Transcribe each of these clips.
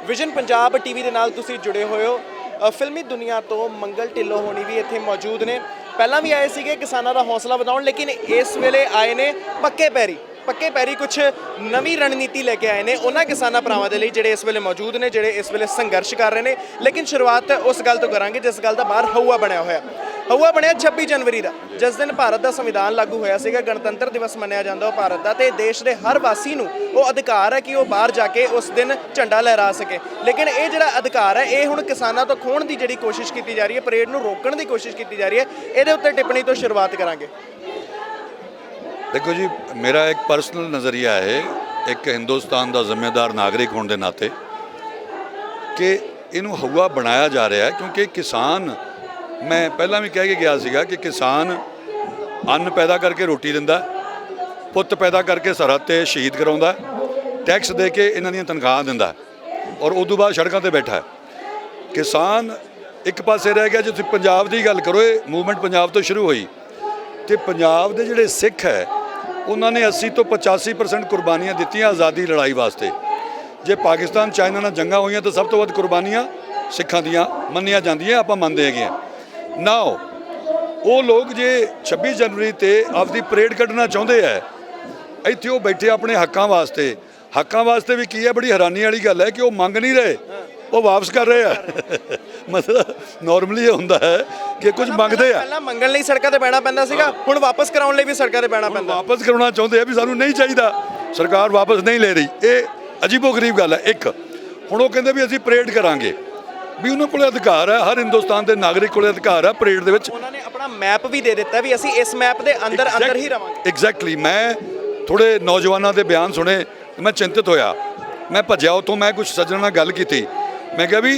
Vision Punjab TV ਦੇ ਨਾਲ ਤੁਸੀਂ ਜੁੜੇ ਹੋਏ ਹੋ। ਫਿਲਮੀ ਦੁਨੀਆ ਤੋਂ ਮੰਗਲ ਢਿੱਲੋਂ ਹੋਣੀ ਵੀ ਇੱਥੇ ਮੌਜੂਦ ਨੇ। ਪਹਿਲਾਂ ਵੀ ਆਏ ਸੀਗੇ ਕਿਸਾਨਾਂ ਦਾ ਹੌਸਲਾ ਵਧਾਉਣ, ਲੇਕਿਨ ਇਸ ਵੇਲੇ ਆਏ ਨੇ ਪੱਕੇ ਪੈਰੀ ਕੁਝ ਨਵੀਂ ਰਣਨੀਤੀ ਲੈ ਕੇ ਆਏ ਨੇ ਉਹਨਾਂ ਕਿਸਾਨਾਂ ਭਰਾਵਾਂ ਦੇ ਲਈ ਜਿਹੜੇ ਇਸ ਵੇਲੇ ਮੌਜੂਦ ਨੇ, ਜਿਹੜੇ ਇਸ ਵੇਲੇ ਸੰਘਰਸ਼ ਕਰ ਰਹੇ ਨੇ। ਲੇਕਿਨ ਸ਼ੁਰੂਆਤ ਉਸ ਗੱਲ ਤੋਂ ਕਰਾਂਗੇ ਜਿਸ ਗੱਲ ਦਾ ਬਾਹਰ ਹਊਆ ਬਣਿਆ 26 ਜਨਵਰੀ ਦਾ, ਜਿਸ ਦਿਨ ਭਾਰਤ ਦਾ ਸੰਵਿਧਾਨ ਲਾਗੂ ਹੋਇਆ ਸੀਗਾ। ਗਣਤੰਤਰ ਦਿਵਸ ਮੰਨਿਆ ਜਾਂਦਾ ਉਹ ਭਾਰਤ ਦਾ, ਤੇ ਦੇਸ਼ ਦੇ ਹਰ ਵਾਸੀ ਨੂੰ ਉਹ ਅਧਿਕਾਰ ਹੈ ਕਿ ਉਹ ਬਾਹਰ ਜਾ ਕੇ ਉਸ ਦਿਨ ਝੰਡਾ ਲਹਿਰਾ ਸਕੇ। ਲੇਕਿਨ ਇਹ ਜਿਹੜਾ ਅਧਿਕਾਰ ਹੈ ਇਹ ਹੁਣ ਕਿਸਾਨਾਂ ਤੋਂ ਖੋਹਣ ਦੀ ਜਿਹੜੀ ਕੋਸ਼ਿਸ਼ ਕੀਤੀ ਜਾ ਰਹੀ ਹੈ, ਪਰੇਡ ਨੂੰ ਰੋਕਣ ਦੀ ਕੋਸ਼ਿਸ਼ ਕੀਤੀ ਜਾ ਰਹੀ ਹੈ। ਇਹਦੇ ਉੱਤੇ ਟਿੱਪਣੀ ਤੋਂ ਸ਼ੁਰੂਆਤ ਕਰਾਂਗੇ। देखो जी, मेरा एक पर्सनल नज़रिया है एक हिंदुस्तान का जिम्मेदार नागरिक होने के नाते कि इनू हवा बनाया जा रहा है, क्योंकि किसान, मैं पहला भी कह के गया सीगा कि किसान अन्न पैदा करके रोटी दिंदा, पुत्त पैदा करके सरहद ते शहीद कराउंदा, टैक्स दे के इन्हां दी तनख्वाह दिंदा और उस तो बाद सड़कों पर बैठा है। किसान एक पासे रह गया। जो पंजाब की गल करो, ये मूवमेंट पंजाब तो शुरू हुई तो पंजाब के जिहड़े सिख है उन्होंने 80 तो 85% कुर्बानियाँ दित्तियां आज़ादी लड़ाई वास्ते। जे पाकिस्तान चाइना नाल जंगां होईयां तो सब तो वध कुर्बानियाँ सिखां दियां मन्नियां जांदियां, आपां मंनदे हैगे आ। नाउ वो लोग जे 26 जनवरी ते आपदी परेड कड्ढना चाहुंदे है, इत्थे वो बैठे अपने हक्कां वास्ते भी की है। बड़ी हैरानी वाली गल है कि वो मंग नहीं रहे, वो वापस कर रहे हैं। मतलब नॉर्मली ये होंदा है कि कुछ मंगते हैं, ਪਹਿਲਾਂ ਮੰਗਣ ਲਈ ਸੜਕਾਂ ਤੇ ਬਹਿਣਾ ਪੈਂਦਾ ਸੀਗਾ, ਹੁਣ ਵਾਪਸ ਕਰਾਉਣ ਲਈ ਵੀ ਸੜਕਾਂ ਤੇ ਬਹਿਣਾ ਪੈਂਦਾ। वापस कराना चाहते हैं भी सानू नहीं चाहिए, सरकार वापस नहीं ले रही। ये अजीबो गरीब गल है। एक हुण वो कहंदे भी असीं परेड करांगे, भी उन्हां कोल अधिकार है, हर हिंदुस्तान के नागरिक कोल अधिकार है परेड दे विच। ਉਹਨਾਂ ਨੇ ਆਪਣਾ ਮੈਪ ਵੀ ਦੇ ਦਿੱਤਾ ਵੀ ਅਸੀਂ ਇਸ ਮੈਪ ਦੇ ਅੰਦਰ ਹੀ ਰਵਾਂਗੇ। एग्जैक्टली। मैं थोड़े नौजवानों के बयान सुने, मैं चिंतित होया, मैं भज्या उतों। मैं कुछ सज्जणां नाल गल कीती, मैं कहा भी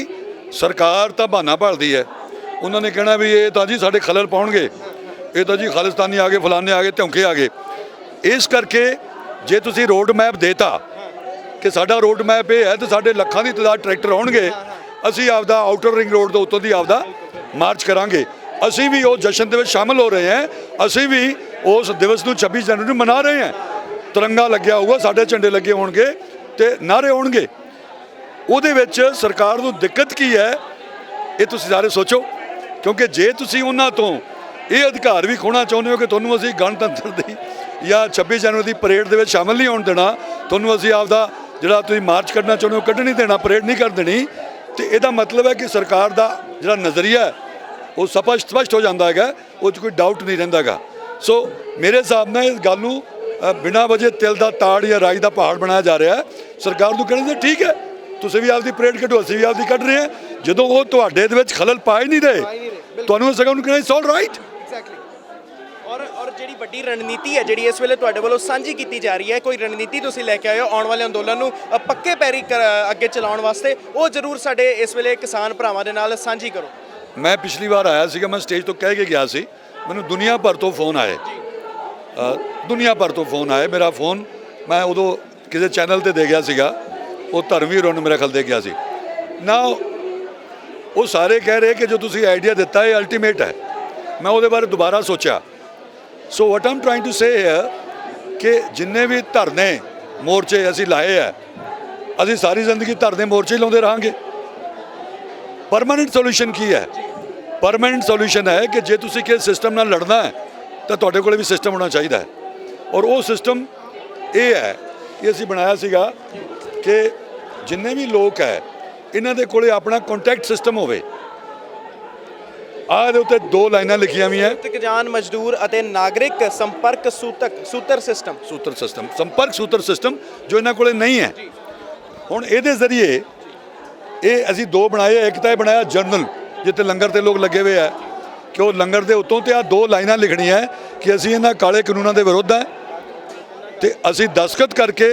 सरकार तो बहाना भालदी है। उन्होंने कहना भी ये तो जी साढ़े खलल पाउणगे, ये तो जी खालिस्तानी आ गए, फलाने आ गए, ध्योंके आ गए। इस करके जे तुसी रोड मैप देता कि साडा रोड मैप ये है तो साढ़े लखां की तादाद ट्रैक्टर आउणगे, असी आपदा आउटर रिंग रोड के उत्तों दी आपदा मार्च करांगे। असी भी उस जश्न दे विच शामिल हो रहे हैं, असी भी उस दिवस नूं 26 जनवरी नूं मना रहे हैं। तिरंगा लग्या होगा, साढ़े झंडे लगे होणगे ते नारे होणगे। ਉਹਦੇ ਵਿੱਚ ਸਰਕਾਰ ਨੂੰ ਦਿੱਕਤ ਕੀ ਹੈ ਇਹ ਤੁਸੀਂ ਸਾਰੇ ਸੋਚੋ, ਕਿਉਂਕਿ ਜੇ ਤੁਸੀਂ ਉਹਨਾਂ ਤੋਂ ਇਹ ਅਧਿਕਾਰ ਵੀ ਖੋਣਾ ਚਾਹੁੰਦੇ ਹੋ ਕਿ ਤੁਹਾਨੂੰ ਅਸੀਂ ਗਣਤੰਤਰ ਦੀ ਜਾਂ 26 ਜਨਵਰੀ ਦੀ ਪਰੇਡ ਦੇ ਵਿੱਚ ਸ਼ਾਮਲ ਨਹੀਂ ਹੋਣ ਦੇਣਾ, ਤੁਹਾਨੂੰ ਅਸੀਂ ਆਪਦਾ ਜਿਹੜਾ ਤੁਸੀਂ ਮਾਰਚ ਕੱਢਣਾ ਚਾਹੁੰਦੇ ਹੋ ਕੱਢ ਨਹੀਂ ਦੇਣਾ, ਪਰੇਡ ਨਹੀਂ ਕਰ ਦੇਣੀ, ਤੇ ਇਹਦਾ ਮਤਲਬ ਹੈ ਕਿ ਸਰਕਾਰ ਦਾ ਜਿਹੜਾ ਨਜ਼ਰੀਆ ਉਹ ਸਪਸ਼ਟ ਹੋ ਜਾਂਦਾ ਹੈਗਾ, ਉਹ 'ਚ ਕੋਈ ਡਾਊਟ ਨਹੀਂ ਰਹਿੰਦਾ ਹੈਗਾ। ਸੋ ਮੇਰੇ ਹਿਸਾਬ ਨਾਲ ਇਸ ਗੱਲ ਨੂੰ ਬਿਨਾਂ ਵਜ੍ਹਾ ਤਿਲ ਦਾ ਤਾੜ ਜਾਂ ਰਾਈ ਦਾ ਪਹਾੜ ਬਣਾਇਆ ਜਾ ਰਿਹਾ ਹੈ। ਸਰਕਾਰ ਨੂੰ ਕਹਿਣਾ ਠੀਕ ਹੈ, ਤੁਸੀਂ ਵੀ ਆਪਦੀ ਪਰੇਡ ਕੱਢੋ, ਅਸੀਂ ਵੀ ਆਪਦੀ ਕੱਢ ਰਹੇ ਹਾਂ, ਜਦੋਂ ਉਹ ਤੁਹਾਡੇ ਦੇ ਵਿੱਚ ਖਲਲ ਪਾ ਹੀ ਨਹੀਂ ਰਹੇ ਤੁਹਾਨੂੰ ਸਗੋਂ ਨੂੰ ਕਹਿਣਾ ਇਟਸ ਆਲ ਰਾਈਟ। ਐਗਜ਼ੈਕਟਲੀ। ਔਰ ਜਿਹੜੀ ਵੱਡੀ ਰਣਨੀਤੀ ਹੈ ਜਿਹੜੀ ਇਸ ਵੇਲੇ ਤੁਹਾਡੇ ਵੱਲੋਂ ਸਾਂਝੀ ਕੀਤੀ ਜਾ ਰਹੀ ਹੈ, ਕੋਈ ਰਣਨੀਤੀ ਤੁਸੀਂ ਲੈ ਕੇ ਆਏ ਹੋ ਆਉਣ ਵਾਲੇ ਅੰਦੋਲਨ ਨੂੰ ਪੱਕੇ ਪੈਰੀ ਅੱਗੇ ਚਲਾਉਣ ਵਾਸਤੇ, ਉਹ ਜ਼ਰੂਰ ਸਾਡੇ ਇਸ ਵੇਲੇ ਕਿਸਾਨ ਭਰਾਵਾਂ ਦੇ ਨਾਲ ਸਾਂਝੀ ਕਰੋ। ਮੈਂ ਪਿਛਲੀ ਵਾਰ ਆਇਆ ਸੀਗਾ, ਮੈਂ ਸਟੇਜ ਤੋਂ ਕਹਿ ਕੇ ਗਿਆ ਸੀ, ਮੈਨੂੰ ਦੁਨੀਆ ਭਰ ਤੋਂ ਫੋਨ ਆਏ, ਮੇਰਾ ਫੋਨ ਮੈਂ ਉਦੋਂ ਕਿਸੇ ਚੈਨਲ ਤੇ ਦੇ ਗਿਆ ਸੀਗਾ, ਉਹ ਧਰਮਵੀਰ ਉਹਨੂੰ ਮੇਰਾ ਖਿਆਲ ਦੇ ਗਿਆ ਸੀ ਨਾ। ਉਹ ਸਾਰੇ ਕਹਿ ਰਹੇ ਕਿ ਜੋ ਤੁਸੀਂ ਆਈਡੀਆ ਦਿੱਤਾ ਇਹ ਅਲਟੀਮੇਟ ਹੈ। ਮੈਂ ਉਹਦੇ ਬਾਰੇ ਦੁਬਾਰਾ ਸੋਚਿਆ। ਸੋ ਵਾਟ ਆਮ ਟਰਾਈਂਗ ਟੂ ਸੇ ਹੈ ਕਿ ਜਿੰਨੇ ਵੀ ਧਰਨੇ ਮੋਰਚੇ ਅਸੀਂ ਲਾਏ ਹੈ, ਅਸੀਂ ਸਾਰੀ ਜ਼ਿੰਦਗੀ ਧਰਨੇ ਮੋਰਚੇ ਲਾਉਂਦੇ ਰਹਾਂਗੇ। ਪਰਮਾਨੈਂਟ ਸੋਲੂਸ਼ਨ ਕੀ ਹੈ? ਪਰਮਾਨੈਂਟ ਸੋਲੂਸ਼ਨ ਹੈ ਕਿ ਜੇ ਤੁਸੀਂ ਕਿਸੇ ਸਿਸਟਮ ਨਾਲ ਲੜਨਾ ਹੈ ਤਾਂ ਤੁਹਾਡੇ ਕੋਲ ਵੀ ਸਿਸਟਮ ਹੋਣਾ ਚਾਹੀਦਾ ਹੈ। ਔਰ ਉਹ ਸਿਸਟਮ ਇਹ ਹੈ ਕਿ ਅਸੀਂ ਬਣਾਇਆ ਸੀਗਾ ਕਿ ਜਿੰਨੇ ਵੀ ਲੋਕ ਹੈ ਇਹਨਾਂ ਦੇ ਕੋਲੇ ਆਪਣਾ ਕੰਟੈਕਟ ਸਿਸਟਮ ਹੋਵੇ। ਆਹ ਦੇ ਉੱਤੇ 2 ਲਾਈਨਾਂ ਲਿਖੀਆਂ ਵੀ ਹੈ, ਕਿਸਾਨ ਮਜ਼ਦੂਰ ਅਤੇ ਨਾਗਰਿਕ ਸੰਪਰਕ ਸੂਤਰ ਸਿਸਟਮ ਜੋ ਇਹਨਾਂ ਕੋਲੇ ਨਹੀਂ ਹੈ। ਹੁਣ ਇਹਦੇ ਜ਼ਰੀਏ ਇਹ ਅਸੀਂ 2 ਬਣਾਏ। ਇੱਕ ਤਾਂ ਇਹ ਬਣਾਇਆ ਜਰਨਲ, ਜਿੱਥੇ ਲੰਗਰ ਤੇ ਲੋਕ ਲੱਗੇ ਹੋਏ ਹੈ ਕਿ ਉਹ ਲੰਗਰ ਦੇ ਉੱਤੋਂ ਤੇ ਆਹ 2 ਲਾਈਨਾਂ ਲਿਖਣੀਆਂ ਹੈ ਕਿ ਅਸੀਂ ਇਹਨਾਂ ਕਾਲੇ ਕਾਨੂੰਨਾਂ ਦੇ ਵਿਰੁੱਧ ਹੈ ਤੇ ਅਸੀਂ ਦਸਤਖਤ ਕਰਕੇ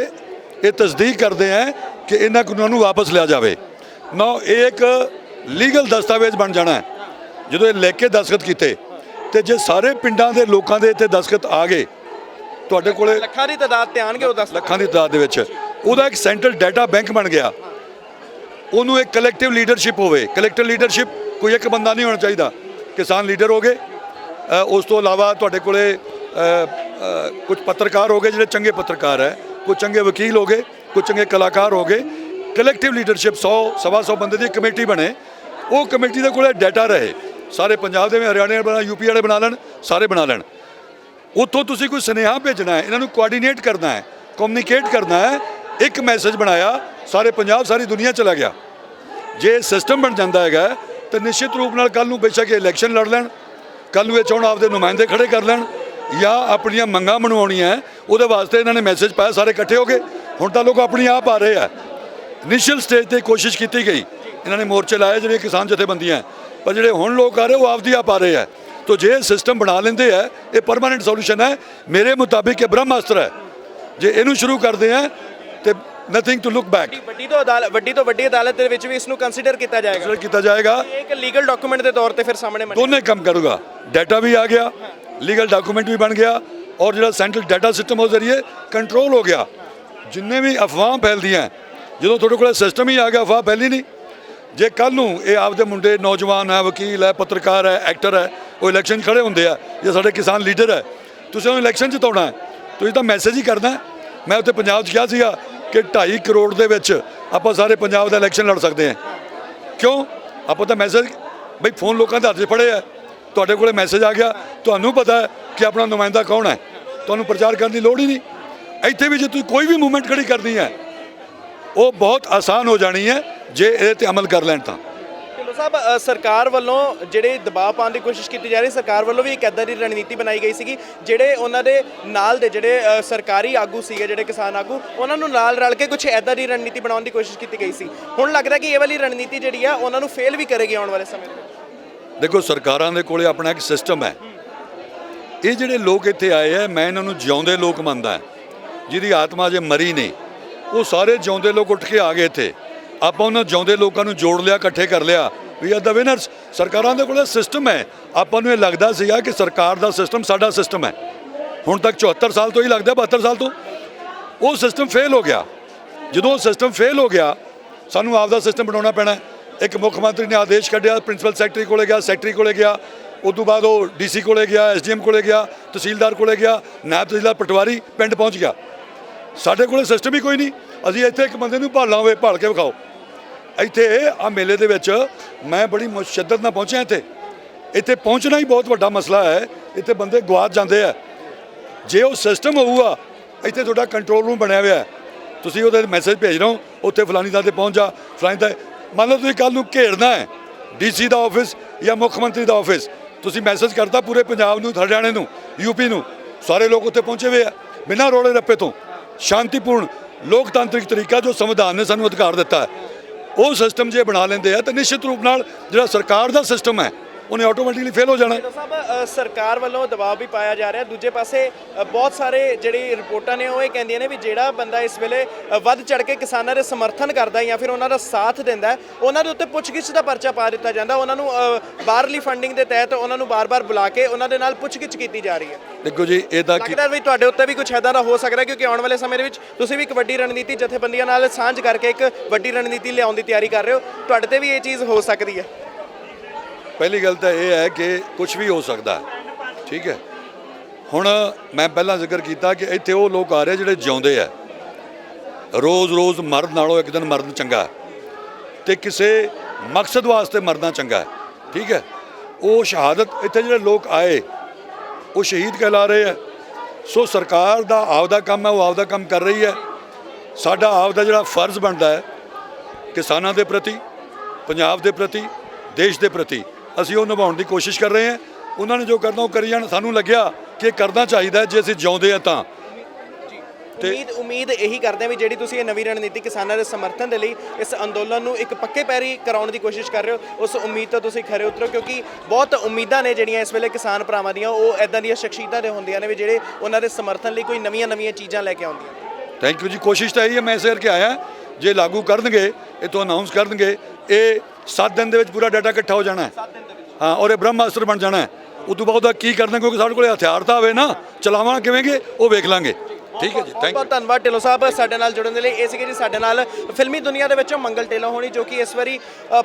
ਇਹ ਤਸਦੀਕ ਕਰਦੇ हैं कि ਇਹਨਾਂ ਕਾਨੂੰਨਾਂ ਨੂੰ ਵਾਪਸ ਲਿਆ ਜਾਵੇ। ਨਾ ਇਹ ਇੱਕ ਲੀਗਲ ਦਸਤਾਵੇਜ਼ ਬਣ ਜਾਣਾ ਹੈ। ਜਦੋਂ ਇਹ ਲਿਖ ਕੇ ਦਸਤਖਤ ਕੀਤੇ ਤੇ ਜੇ ਸਾਰੇ ਪਿੰਡਾਂ ਦੇ ਲੋਕਾਂ ਦੇ ਇੱਥੇ ਦਸਤਖਤ ਆ ਗਏ, ਤੁਹਾਡੇ ਕੋਲੇ ਲੱਖਾਂ ਦੀ ਤਾਦਾਦ ਤੇ ਆਣਗੇ, ਉਹ ਲੱਖਾਂ ਦੀ ਤਾਦਾਦ ਦੇ ਵਿੱਚ ਉਹਦਾ ਇੱਕ ਸੈਂਟਰਲ ਡਾਟਾ ਬੈਂਕ ਬਣ ਗਿਆ। ਉਹਨੂੰ ਇੱਕ ਕਲੈਕਟਿਵ ਲੀਡਰਸ਼ਿਪ ਹੋਵੇ। ਕਲੈਕਟਿਵ ਲੀਡਰਸ਼ਿਪ ਕੋਈ ਇੱਕ ਬੰਦਾ ਨਹੀਂ ਹੋਣਾ ਚਾਹੀਦਾ। ਕਿਸਾਨ ਲੀਡਰ ਹੋ ਗਏ, ਉਸ ਤੋਂ ਇਲਾਵਾ ਤੁਹਾਡੇ ਕੋਲੇ ਕੁਝ ਪੱਤਰਕਾਰ ਹੋ ਗਏ ਜਿਹੜੇ ਚੰਗੇ ਪੱਤਰਕਾਰ ਹੈ, कुछ चंगे वकील हो गए, कुछ चंगे कलाकार हो गए। ਕਲੈਕਟਿਵ ਲੀਡਰਸ਼ਿਪ 100 ਸਵਾ 100 ਬੰਦੇ ਦੀ ਕਮੇਟੀ ਬਣੇ, ਉਹ ਕਮੇਟੀ ਦੇ ਕੋਲੇ ਡਾਟਾ ਰਹੇ, ਸਾਰੇ ਪੰਜਾਬ ਦੇ ਹਰਿਆਣੇ ਵਾਲੇ ਬਣਾ, ਯੂਪੀ ਵਾਲੇ ਬਣਾ ਲੈਣ, ਸਾਰੇ ਬਣਾ ਲੈਣ। ਉੱਥੋਂ ਤੁਸੀਂ ਕੋਈ ਸੁਨੇਹਾ ਭੇਜਣਾ ਹੈ, ਇਹਨਾਂ ਨੂੰ ਕੋਆਰਡੀਨੇਟ ਕਰਨਾ ਹੈ, ਕਮਿਊਨੀਕੇਟ ਕਰਨਾ ਹੈ, ਇੱਕ ਮੈਸੇਜ ਬਣਾਇਆ, ਸਾਰੇ ਪੰਜਾਬ ਸਾਰੀ ਦੁਨੀਆ ਚਲਾ ਗਿਆ। ਜੇ ਸਿਸਟਮ ਬਣ ਜਾਂਦਾ ਹੈਗਾ ਤਾਂ ਨਿਸ਼ਚਿਤ ਰੂਪ ਨਾਲ ਕੱਲ੍ਹ ਨੂੰ ਬੇਸ਼ੱਕ ਇਲੈਕਸ਼ਨ ਲੜ ਲੈਣ, ਕੱਲ੍ਹ ਨੂੰ ਇਹ ਚਾਹੁਣ ਆਪਦੇ ਨੁਮਾਇੰਦੇ ਖੜੇ ਕਰ ਲੈਣ ਜਾਂ ਆਪਣੀਆਂ ਮੰਗਾਂ ਮਨਵਾਉਣੀਆਂ, ਉਹਦੇ ਵਾਸਤੇ ਇਹਨਾਂ ਨੇ ਮੈਸੇਜ ਪਾਇਆ, ਸਾਰੇ ਇਕੱਠੇ ਹੋ ਗਏ। ਹੁਣ ਤਾਂ ਲੋਕ ਆਪਣੀ ਆਪ ਆ ਰਹੇ ਆ। ਇਨੀਸ਼ੀਅਲ ਸਟੇਜ ਤੇ ਕੋਸ਼ਿਸ਼ ਕੀਤੀ ਗਈ, ਇਹਨਾਂ ਨੇ ਮੋਰਚੇ ਲਾਏ ਜਿਹੜੇ ਕਿਸਾਨ ਜਥੇਬੰਦੀਆਂ, ਪਰ ਜਿਹੜੇ ਹੁਣ ਲੋਕ ਆ ਰਹੇ ਉਹ ਆਪਦੀ ਆਪ ਆ ਰਹੇ ਆ। ਤੋ ਜੇ ਸਿਸਟਮ ਬਣਾ ਲੈਂਦੇ ਆ, ਇਹ ਪਰਮਾਨੈਂਟ ਸੋਲੂਸ਼ਨ ਹੈ ਮੇਰੇ ਮੁਤਾਬਿਕ, ਇਹ ਬ੍ਰਹਮਾਸਤਰ ਹੈ। ਜੇ ਇਹਨੂੰ ਸ਼ੁਰੂ ਕਰਦੇ ਆ ਤੇ ਨਥਿੰਗ ਟੂ ਲੁੱਕ ਬੈਕ। ਵੱਡੀ ਤੋਂ ਵੱਡੀ ਅਦਾਲਤ ਦੇ ਵਿੱਚ ਵੀ ਇਸ ਨੂੰ ਕੰਸੀਡਰ ਕੀਤਾ ਜਾਏਗਾ, ਕੀਤਾ ਜਾਏਗਾ। ਇਹ ਇੱਕ ਲੀਗਲ ਡਾਕੂਮੈਂਟ ਦੇ ਤੌਰ ਤੇ ਫਿਰ ਸਾਹਮਣੇ ਦੋਨੇ ਕੰਮ ਕਰੂਗਾ, ਡਾਟਾ ਵੀ ਆ ਗਿਆ, ਲੀਗਲ ਡਾਕੂਮੈਂਟ ਵੀ ਬਣ ਗਿਆ, ਔਰ ਜਿਹੜਾ ਸੈਂਟਰਲ ਡਾਟਾ ਸਿਸਟਮ ਉਸ ਜ਼ਰੀਏ ਕੰਟਰੋਲ ਹੋ ਗਿਆ। ਜਿੰਨੇ ਵੀ ਅਫਵਾਹਾਂ ਫੈਲਦੀਆਂ, ਜਦੋਂ ਤੁਹਾਡੇ ਕੋਲ ਸਿਸਟਮ ਹੀ ਆ ਗਿਆ, ਅਫਵਾਹ ਫੈਲੀ ਨਹੀਂ। ਜੇ ਕੱਲ੍ਹ ਨੂੰ ਇਹ ਆਪਦੇ ਮੁੰਡੇ ਨੌਜਵਾਨ ਹੈ, ਵਕੀਲ ਹੈ, ਪੱਤਰਕਾਰ ਹੈ, ਐਕਟਰ ਹੈ, ਉਹ ਇਲੈਕਸ਼ਨ ਖੜੇ ਹੁੰਦੇ ਆ, ਜਾਂ ਸਾਡੇ ਕਿਸਾਨ ਲੀਡਰ ਹੈ, ਤੁਸੀਂ ਉਹਨੂੰ ਇਲੈਕਸ਼ਨ ਜਿਤਾਉਣਾ ਹੈ, ਤੁਸੀਂ ਤਾਂ ਮੈਸੇਜ ਹੀ ਕਰਨਾ। ਮੈਂ ਉੱਥੇ ਪੰਜਾਬ 'ਚ ਕਿਹਾ ਸੀਗਾ ਕਿ 2.5 ਕਰੋੜ ਦੇ ਵਿੱਚ ਆਪਾਂ ਸਾਰੇ ਪੰਜਾਬ ਦਾ ਇਲੈਕਸ਼ਨ ਲੜ ਸਕਦੇ ਹਾਂ। ਕਿਉਂ? ਆਪਾਂ ਤਾਂ ਮੈਸੇਜ, ਬਈ ਫੋਨ ਲੋਕਾਂ ਦੇ ਹੱਥ 'ਚ ਫੜੇ ਆ, ਤੁਹਾਡੇ ਕੋਲੇ ਮੈਸੇਜ ਆ ਗਿਆ, ਤੁਹਾਨੂੰ ਪਤਾ ਹੈ ਕਿ ਆਪਣਾ ਨੁਮਾਇੰਦਾ ਕੌਣ ਹੈ, ਤੁਹਾਨੂੰ ਪ੍ਰਚਾਰ ਕਰਨ ਦੀ ਲੋੜ ਹੀ ਨਹੀਂ। ਇੱਥੇ ਵੀ ਜੇ ਤੁਸੀਂ ਕੋਈ ਵੀ ਮੂਵਮੈਂਟ ਖੜੀ ਕਰਨੀ ਹੈ, ਉਹ ਬਹੁਤ ਆਸਾਨ ਹੋ ਜਾਣੀ ਹੈ ਜੇ ਇਹਦੇ 'ਤੇ ਅਮਲ ਕਰ ਲੈਣ ਤਾਂ। ਢਿੱਲੋਂ ਸਾਹਿਬ, ਸਰਕਾਰ ਵੱਲੋਂ ਜਿਹੜੇ ਦਬਾਅ ਪਾਉਣ ਦੀ ਕੋਸ਼ਿਸ਼ ਕੀਤੀ ਜਾ ਰਹੀ, ਸਰਕਾਰ ਵੱਲੋਂ ਵੀ ਇੱਕ ਇੱਦਾਂ ਦੀ ਰਣਨੀਤੀ ਬਣਾਈ ਗਈ ਸੀਗੀ, ਜਿਹੜੇ ਉਹਨਾਂ ਦੇ ਨਾਲ ਦੇ ਜਿਹੜੇ ਸਰਕਾਰੀ ਆਗੂ ਸੀਗੇ, ਜਿਹੜੇ ਕਿਸਾਨ ਆਗੂ, ਉਹਨਾਂ ਨੂੰ ਨਾਲ ਰਲ ਕੇ ਕੁਝ ਇੱਦਾਂ ਦੀ ਰਣਨੀਤੀ ਬਣਾਉਣ ਦੀ ਕੋਸ਼ਿਸ਼ ਕੀਤੀ ਗਈ ਸੀ। ਹੁਣ ਲੱਗਦਾ ਕਿ ਇਹ ਵਾਲੀ ਰਣਨੀਤੀ ਜਿਹੜੀ ਆ ਉਹਨਾਂ ਨੂੰ ਫੇਲ ਵੀ ਕਰੇਗੀ ਆਉਣ ਵਾਲੇ ਸਮੇਂ ਦੇ ਵਿੱਚ। ਦੇਖੋ, ਸਰਕਾਰਾਂ ਦੇ ਕੋਲੇ ਆਪਣਾ ਇੱਕ ਸਿਸਟਮ ਹੈ। ਇਹ ਜਿਹੜੇ ਲੋਕ ਇੱਥੇ ਆਏ ਆ, ਮੈਂ ਇਹਨਾਂ ਨੂੰ ਜਿਉਂਦੇ ਲੋਕ ਮੰਨਦਾ, ਜਿਹਦੀ ਆਤਮਾ ਜੇ ਮਰੀ ਨਹੀਂ, ਉਹ ਸਾਰੇ ਜਿਉਂਦੇ ਲੋਕ ਉੱਠ ਕੇ ਆ ਗਏ ਇੱਥੇ। ਆਪਾਂ ਉਹਨਾਂ ਜਿਉਂਦੇ ਲੋਕਾਂ ਨੂੰ ਜੋੜ ਲਿਆ, ਇਕੱਠੇ ਕਰ ਲਿਆ, ਵੀ ਆਰ ਦਾ ਵਿਨਰਸ। ਸਰਕਾਰਾਂ ਦੇ ਕੋਲ ਸਿਸਟਮ ਹੈ। ਆਪਾਂ ਨੂੰ ਇਹ ਲੱਗਦਾ ਸੀਗਾ ਕਿ ਸਰਕਾਰ ਦਾ ਸਿਸਟਮ ਸਾਡਾ ਸਿਸਟਮ ਹੈ। ਹੁਣ ਤੱਕ 74 ਸਾਲ ਤੋਂ ਹੀ ਲੱਗਦਾ, 72 ਸਾਲ ਤੋਂ ਉਹ ਸਿਸਟਮ ਫੇਲ ਹੋ ਗਿਆ। ਜਦੋਂ ਉਹ ਸਿਸਟਮ ਫੇਲ ਹੋ ਗਿਆ, ਸਾਨੂੰ ਆਪਦਾ ਸਿਸਟਮ ਬਣਾਉਣਾ ਪੈਣਾ। ਇੱਕ ਮੁੱਖ ਮੰਤਰੀ ਨੇ ਆਦੇਸ਼ ਕੱਢਿਆ, ਪ੍ਰਿੰਸੀਪਲ ਸੈਕਟਰੀ ਕੋਲੇ ਗਿਆ, ਸੈਕਟਰੀ ਕੋਲੇ ਗਿਆ, ਉਸ ਤੋਂ ਬਾਅਦ ਉਹ ਡੀਸੀ ਕੋਲੇ ਗਿਆ, ਐਸਡੀਐਮ ਕੋਲੇ ਗਿਆ, ਤਹਿਸੀਲਦਾਰ ਕੋਲੇ ਗਿਆ, ਨਾਇਬ ਤਹਿਸੀਲਦਾਰ ਪਟਵਾਰੀ ਪਿੰਡ ਪਹੁੰਚ ਗਿਆ। ਸਾਡੇ ਕੋਲੇ ਸਿਸਟਮ ਹੀ ਕੋਈ ਨਹੀਂ। ਅਸੀਂ ਇੱਥੇ ਇੱਕ ਬੰਦੇ ਨੂੰ ਭਾਲਣਾ ਹੋਵੇ, ਭਾਲ ਕੇ ਵਿਖਾਓ। ਇੱਥੇ ਆ ਮੇਲੇ ਦੇ ਵਿੱਚ ਮੈਂ ਬੜੀ ਮੁਸ਼ੱਦਤ ਨਾਲ ਪਹੁੰਚਿਆ। ਇੱਥੇ ਪਹੁੰਚਣਾ ਹੀ ਬਹੁਤ ਵੱਡਾ ਮਸਲਾ ਹੈ। ਇੱਥੇ ਬੰਦੇ ਗਵਾਚ ਜਾਂਦੇ ਆ। ਜੇ ਉਹ ਸਿਸਟਮ ਹੋਊਗਾ, ਇੱਥੇ ਤੁਹਾਡਾ ਕੰਟਰੋਲ ਰੂਮ ਬਣਿਆ ਹੋਇਆ, ਤੁਸੀਂ ਉਹਦੇ ਮੈਸੇਜ ਭੇਜ ਰਹੇ ਹੋ, ਉੱਥੇ ਫਲਾਣੀ ਥਾਂ 'ਤੇ ਪਹੁੰਚ ਜਾ, ਫਲਾਣੀ ਥਾਂ। ਮੰਨ ਲਓ ਤੁਸੀਂ ਕੱਲ੍ਹ ਨੂੰ ਘੇਰਨਾ ਹੈ ਡੀਸੀ ਦਾ ਆਫਿਸ ਜਾਂ ਮੁੱਖ ਮੰਤਰੀ ਦਾ ਆਫਿਸ, ਤੁਸੀਂ ਮੈਸੇਜ ਕਰਤਾ ਪੂਰੇ ਪੰਜਾਬ ਨੂੰ, ਹਰਿਆਣੇ ਨੂੰ, ਯੂਪੀ ਨੂੰ, ਸਾਰੇ ਲੋਕ ਉੱਥੇ ਪਹੁੰਚੇ ਹੋਏ ਆ ਬਿਨਾਂ ਰੋਲੇ ਰੱਪੇ ਤੋਂ। ਸ਼ਾਂਤੀਪੂਰਨ ਲੋਕਤਾਂਤਰਿਕ ਤਰੀਕਾ ਜੋ ਸੰਵਿਧਾਨ ਨੇ ਸਾਨੂੰ ਅਧਿਕਾਰ ਦਿੱਤਾ ਹੈ, ਉਹ ਸਿਸਟਮ ਜੇ ਬਣਾ ਲੈਂਦੇ ਆ ਤਾਂ ਨਿਸ਼ਚਿਤ ਰੂਪ ਨਾਲ ਜਿਹੜਾ ਸਰਕਾਰ ਦਾ ਸਿਸਟਮ ਹੈ ਉਹਨੇ ਆਟੋਮੈਟਿਕਲੀ ਫੇਲ ਹੋ ਜਾਣਾ। ਸਾਹਿਬ, ਸਰਕਾਰ ਵੱਲੋਂ ਦਬਾਅ ਵੀ ਪਾਇਆ ਜਾ ਰਿਹਾ। ਦੂਜੇ ਪਾਸੇ ਬਹੁਤ ਸਾਰੇ ਜਿਹੜੀ ਰਿਪੋਰਟਾਂ ਨੇ ਉਹ ਇਹ ਕਹਿੰਦੀਆਂ ਨੇ ਵੀ ਜਿਹੜਾ ਬੰਦਾ ਇਸ ਵੇਲੇ ਵੱਧ ਚੜ ਕੇ ਕਿਸਾਨਾਂ ਦੇ ਸਮਰਥਨ ਕਰਦਾ ਜਾਂ ਫਿਰ ਉਹਨਾਂ ਦਾ ਸਾਥ ਦਿੰਦਾ, ਉਹਨਾਂ ਦੇ ਉੱਤੇ ਪੁੱਛਗਿੱਛ ਦਾ ਪਰਚਾ ਪਾ ਦਿੱਤਾ ਜਾਂਦਾ। ਉਹਨਾਂ ਨੂੰ ਬਾਹਰਲੀ ਫੰਡਿੰਗ ਦੇ ਤਹਿਤ ਉਹਨਾਂ ਨੂੰ ਬਾਰ-ਬਾਰ ਬੁਲਾ ਕੇ ਉਹਨਾਂ ਦੇ ਨਾਲ ਪੁੱਛਗਿੱਛ ਕੀਤੀ ਜਾ ਰਹੀ ਹੈ। ਦੇਖੋ ਜੀ, ਇਹਦਾ ਲੱਗਦਾ ਵੀ ਤੁਹਾਡੇ ਉੱਤੇ ਵੀ ਕੁਝ ਇੱਦਾਂ ਦਾ ਹੋ ਸਕਦਾ, ਕਿਉਂਕਿ ਆਉਣ ਵਾਲੇ ਸਮੇਂ ਦੇ ਵਿੱਚ ਤੁਸੀਂ ਵੀ ਇੱਕ ਵੱਡੀ ਰਣਨੀਤੀ ਜਥੇਬੰਦੀਆਂ ਨਾਲ ਸਾਂਝ ਕਰਕੇ ਇੱਕ ਵੱਡੀ ਰਣਨੀਤੀ ਲਿਆਉਣ ਦੀ ਤਿਆਰੀ ਕਰ ਰਹੇ ਹੋ, ਤੁਹਾਡੇ ਤੇ ਵੀ ਇਹ ਚੀਜ਼ ਹੋ ਸਕਦੀ ਹੈ। ਪਹਿਲੀ ਗੱਲ ਤਾਂ ਇਹ ਹੈ ਕਿ ਕੁਝ ਵੀ ਹੋ ਸਕਦਾ, ਠੀਕ ਹੈ। ਹੁਣ ਮੈਂ ਪਹਿਲਾਂ ਜ਼ਿਕਰ ਕੀਤਾ ਕਿ ਇੱਥੇ ਉਹ ਲੋਕ ਆ ਰਹੇ ਜਿਹੜੇ ਜਿਉਂਦੇ ਆ। ਰੋਜ਼ ਮਰਨ ਨਾਲੋਂ ਇੱਕ ਦਿਨ ਮਰਨ ਚੰਗਾ, ਤੇ ਕਿਸੇ ਮਕਸਦ ਵਾਸਤੇ ਮਰਨਾ ਚੰਗਾ, ਠੀਕ ਹੈ। ਉਹ ਸ਼ਹਾਦਤ, ਇੱਥੇ ਜਿਹੜੇ ਲੋਕ ਆਏ ਉਹ ਸ਼ਹੀਦ ਕਹਿਲਾ ਰਹੇ ਆ। ਸੋ ਸਰਕਾਰ ਦਾ ਆਪਦਾ ਕੰਮ ਹੈ, ਉਹ ਆਪਦਾ ਕੰਮ ਕਰ ਰਹੀ ਹੈ। ਸਾਡਾ ਆਪਦਾ ਜਿਹੜਾ ਫਰਜ਼ ਬਣਦਾ ਹੈ ਕਿਸਾਨਾਂ ਦੇ ਪ੍ਰਤੀ, ਪੰਜਾਬ ਦੇ ਪ੍ਰਤੀ, ਦੇਸ਼ ਦੇ ਪ੍ਰਤੀ, ਅਸੀਂ ਉਹ ਨਿਭਾਉਣ ਦੀ ਕੋਸ਼ਿਸ਼ ਕਰ ਰਹੇ ਹਾਂ। ਉਹਨਾਂ ਨੇ ਜੋ ਕਰਨਾ ਉਹ ਕਰੀ ਜਾਣ। ਸਾਨੂੰ ਲੱਗਿਆ ਕਿ ਇਹ ਕਰਨਾ ਚਾਹੀਦਾ ਜੇ ਅਸੀਂ ਜਿਉਂਦੇ ਆ ਤਾਂ। ਉਮੀਦ ਇਹੀ ਕਰਦੇ ਹਾਂ ਵੀ ਜਿਹੜੀ ਤੁਸੀਂ ਇਹ ਨਵੀਂ ਰਣਨੀਤੀ ਕਿਸਾਨਾਂ ਦੇ ਸਮਰਥਨ ਦੇ ਲਈ ਇਸ ਅੰਦੋਲਨ ਨੂੰ ਇੱਕ ਪੱਕੇ ਪੈਰੀ ਕਰਾਉਣ ਦੀ ਕੋਸ਼ਿਸ਼ ਕਰ ਰਹੇ ਹੋ, ਉਸ ਉਮੀਦ ਤੋਂ ਤੁਸੀਂ ਖਰੇ ਉਤਰੋ, ਕਿਉਂਕਿ ਬਹੁਤ ਉਮੀਦਾਂ ਨੇ ਜਿਹੜੀਆਂ ਇਸ ਵੇਲੇ ਕਿਸਾਨ ਭਰਾਵਾਂ ਦੀਆਂ, ਉਹ ਇੱਦਾਂ ਦੀਆਂ ਸ਼ਖਸੀਅਤਾਂ ਦੇ ਹੁੰਦੀਆਂ ਨੇ ਵੀ ਜਿਹੜੇ ਉਹਨਾਂ ਦੇ ਸਮਰਥਨ ਲਈ ਕੋਈ ਨਵੀਆਂ ਚੀਜ਼ਾਂ ਲੈ ਕੇ ਆਉਂਦੀਆਂ। ਥੈਂਕ ਯੂ ਜੀ। ਕੋਸ਼ਿਸ਼ ਤਾਂ ਇਹੀ ਹੈ, ਮੈਂ ਇਸੇ ਕਰਕੇ ਆਇਆ। ਜੇ ਲਾਗੂ ਕਰਨਗੇ, ਇਹ ਤੋਂ ਅਨਾਉਂਸ ਕਰਨਗੇ, ਇਹ 7 ਦਿਨ ਦੇ ਵਿੱਚ ਪੂਰਾ ਡਾਟਾ ਇਕੱਠਾ ਹੋ ਜਾਣਾ ਹੈ। 7 ਦਿਨ ਦੇ ਵਿੱਚ, ਹਾਂ। ਔਰ ਇਹ ਬ੍ਰਹਮਾਸਤਰ ਬਣ ਜਾਣਾ ਹੈ। ਉਸ ਤੋਂ ਬਾਅਦ ਉਹਦਾ ਕੀ ਕਰਨਾ, ਕਿਉਂਕਿ ਸਾਡੇ ਕੋਲ ਹਥਿਆਰ ਤਾਂ ਹੋਵੇ ਨਾ, ਚਲਾਵਾਂ ਕਿਵੇਂਗੇ ਉਹ ਵੇਖ ਲਾਂਗੇ। ਠੀਕ ਹੈ ਜੀ, ਥੈਂਕ ਯੂ। ਬਹੁਤ ਧੰਨਵਾਦ ਢਿੱਲੋਂ ਸਾਹਿਬ ਸਾਡੇ ਨਾਲ ਜੁੜਨ ਦੇ ਲਈ। ਇਹ ਸੀਗੇ ਜੀ ਸਾਡੇ ਨਾਲ ਫਿਲਮੀ ਦੁਨੀਆ ਦੇ ਵਿੱਚੋਂ ਮੰਗਲ ਢਿੱਲੋਂ ਹੋਣੀ, ਜੋ ਕਿ ਇਸ ਵਾਰੀ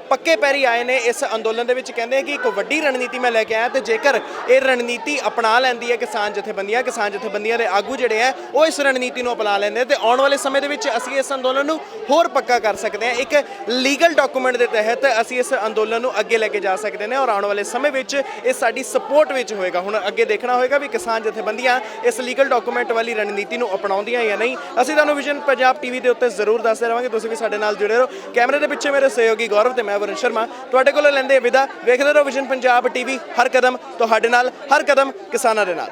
ਪੱਕੇ ਪੈਰੀ ਆਏ ਨੇ ਇਸ ਅੰਦੋਲਨ ਦੇ ਵਿੱਚ। ਕਹਿੰਦੇ ਕਿ ਇੱਕ ਵੱਡੀ ਰਣਨੀਤੀ ਮੈਂ ਲੈ ਕੇ ਆਇਆ, ਤੇ ਜੇਕਰ ਇਹ ਰਣਨੀਤੀ ਅਪਣਾ ਲੈਂਦੀ ਹੈ ਕਿਸਾਨ ਜਥੇਬੰਦੀਆਂ ਦੇ ਆਗੂ ਜਿਹੜੇ ਆ ਉਹ ਇਸ ਰਣਨੀਤੀ ਨੂੰ ਅਪਣਾ ਲੈਂਦੇ ਤੇ ਆਉਣ ਵਾਲੇ ਸਮੇਂ ਦੇ ਵਿੱਚ ਅਸੀਂ ਇਸ ਅੰਦੋਲਨ ਨੂੰ ਹੋਰ ਪੱਕਾ ਕਰ ਸਕਦੇ ਹਾਂ। ਇੱਕ ਲੀਗਲ ਡਾਕੂਮੈਂਟ ਦੇ ਤਹਿਤ ਅਸੀਂ ਇਸ ਅੰਦੋਲਨ ਨੂੰ ਅੱਗੇ ਲੈ ਕੇ ਜਾ ਸਕਦੇ ਨੇ, ਔਰ ਆਉਣ ਵਾਲੇ ਸਮੇਂ ਵਿੱਚ ਇਹ ਸਾਡੀ ਸਪੋਰਟ ਵਿੱਚ ਹੋਏਗਾ। ਹੁਣ ਅੱਗੇ ਦੇਖਣਾ ਹੋਏਗਾ ਵੀ ਕਿਸਾਨ ਜਥੇਬੰਦੀਆਂ ਇਸ ਲੀਗਲ ਡਾਕੂਮੈਂਟ ਵਾਲੀ ਰਣਨੀਤੀ ਨੂੰ ਅਪਣਾਉਂਦੀਆਂ ਜਾਂ ਨਹੀਂ। ਅਸੀਂ ਤੁਹਾਨੂੰ ਵਿਜ਼ਨ ਪੰਜਾਬ ਟੀਵੀ ਦੇ ਉੱਤੇ ਜ਼ਰੂਰ ਦੱਸਦੇ ਰਹਾਂਗੇ। ਤੁਸੀਂ ਵੀ ਸਾਡੇ ਨਾਲ ਜੁੜੇ ਰਹੋ। ਕੈਮਰੇ ਦੇ ਪਿੱਛੇ ਮੇਰੇ ਸਹਿਯੋਗੀ ਗੌਰਵ ਤੇ ਮੈਂ ਵਰਨ ਸ਼ਰਮਾ ਤੁਹਾਡੇ ਕੋਲੋਂ ਲੈਂਦੇ ਵਿਦਾ। ਵੇਖਦੇ ਰਹੋ ਵਿਜ਼ਨ ਪੰਜਾਬ ਟੀਵੀ, ਹਰ ਕਦਮ ਤੁਹਾਡੇ ਨਾਲ, ਹਰ ਕਦਮ ਕਿਸਾਨਾਂ ਦੇ ਨਾਲ।